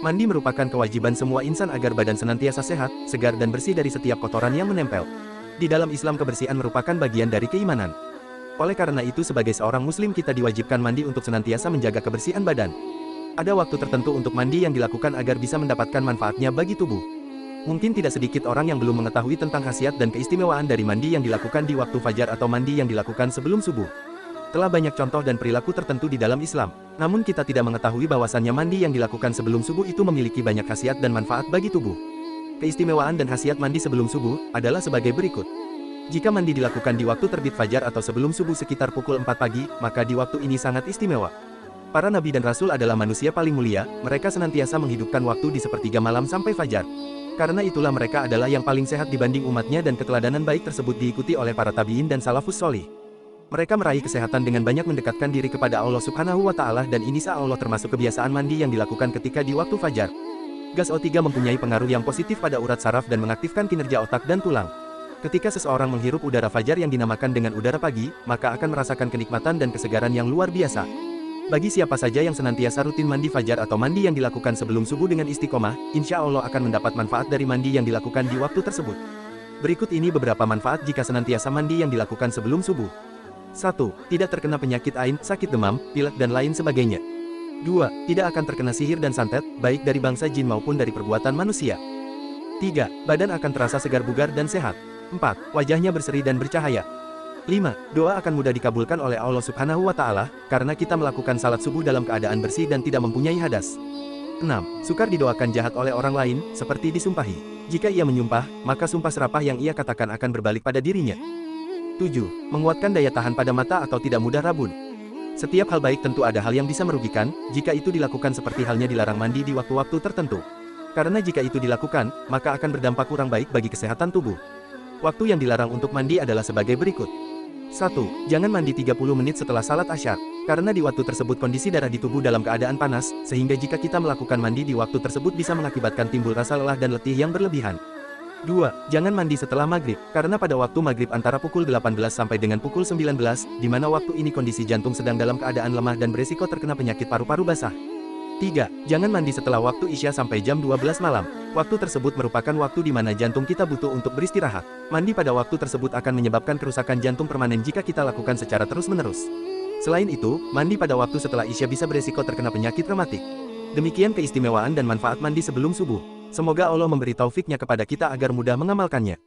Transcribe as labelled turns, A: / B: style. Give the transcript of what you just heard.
A: Mandi merupakan kewajiban semua insan agar badan senantiasa sehat, segar dan bersih dari setiap kotoran yang menempel. Di dalam Islam kebersihan merupakan bagian dari keimanan. Oleh karena itu sebagai seorang muslim kita diwajibkan mandi untuk senantiasa menjaga kebersihan badan. Ada waktu tertentu untuk mandi yang dilakukan agar bisa mendapatkan manfaatnya bagi tubuh. Mungkin tidak sedikit orang yang belum mengetahui tentang khasiat dan keistimewaan dari mandi yang dilakukan di waktu fajar atau mandi yang dilakukan sebelum subuh. Telah banyak contoh dan perilaku tertentu di dalam Islam, namun kita tidak mengetahui bahwasannya mandi yang dilakukan sebelum subuh itu memiliki banyak khasiat dan manfaat bagi tubuh. Keistimewaan dan khasiat mandi sebelum subuh adalah sebagai berikut. Jika mandi dilakukan di waktu terbit fajar atau sebelum subuh sekitar pukul 4 pagi, maka di waktu ini sangat istimewa. Para nabi dan rasul adalah manusia paling mulia, mereka senantiasa menghidupkan waktu di sepertiga malam sampai fajar. Karena itulah mereka adalah yang paling sehat dibanding umatnya dan keteladanan baik tersebut diikuti oleh para tabi'in dan salafus sholih. Mereka meraih kesehatan dengan banyak mendekatkan diri kepada Allah Subhanahu wa Ta'ala, dan ini insya Allah termasuk kebiasaan mandi yang dilakukan ketika di waktu fajar. Gas O3 mempunyai pengaruh yang positif pada urat saraf dan mengaktifkan kinerja otak dan tulang. Ketika seseorang menghirup udara fajar yang dinamakan dengan udara pagi, maka akan merasakan kenikmatan dan kesegaran yang luar biasa. Bagi siapa saja yang senantiasa rutin mandi fajar atau mandi yang dilakukan sebelum subuh dengan istiqomah, insya Allah akan mendapat manfaat dari mandi yang dilakukan di waktu tersebut. Berikut ini beberapa manfaat jika senantiasa mandi yang dilakukan sebelum subuh. 1. Tidak terkena penyakit ain, sakit demam, pilek dan lain sebagainya. 2. Tidak akan terkena sihir dan santet, baik dari bangsa jin maupun dari perbuatan manusia. 3. Badan akan terasa segar bugar dan sehat. 4. Wajahnya berseri dan bercahaya. 5. Doa akan mudah dikabulkan oleh Allah Subhanahu wa Ta'ala, karena kita melakukan salat subuh dalam keadaan bersih dan tidak mempunyai hadas. 6. Sukar didoakan jahat oleh orang lain, seperti disumpahi. Jika ia menyumpah, maka sumpah serapah yang ia katakan akan berbalik pada dirinya. 7. Menguatkan daya tahan pada mata atau tidak mudah rabun. Setiap hal baik tentu ada hal yang bisa merugikan, jika itu dilakukan seperti halnya dilarang mandi di waktu-waktu tertentu. Karena jika itu dilakukan, maka akan berdampak kurang baik bagi kesehatan tubuh. Waktu yang dilarang untuk mandi adalah sebagai berikut. 1. Jangan mandi 30 menit setelah salat asyar. Karena di waktu tersebut kondisi darah di tubuh dalam keadaan panas, sehingga jika kita melakukan mandi di waktu tersebut bisa mengakibatkan timbul rasa lelah dan letih yang berlebihan. 2. Jangan mandi setelah maghrib, karena pada waktu maghrib antara pukul 18 sampai dengan pukul 19, di mana waktu ini kondisi jantung sedang dalam keadaan lemah dan beresiko terkena penyakit paru-paru basah. 3. Jangan mandi setelah waktu isya sampai jam 12 malam. Waktu tersebut merupakan waktu di mana jantung kita butuh untuk beristirahat. Mandi pada waktu tersebut akan menyebabkan kerusakan jantung permanen jika kita lakukan secara terus-menerus. Selain itu, mandi pada waktu setelah isya bisa beresiko terkena penyakit rematik. Demikian keistimewaan dan manfaat mandi sebelum subuh. Semoga Allah memberi taufiknya kepada kita agar mudah mengamalkannya.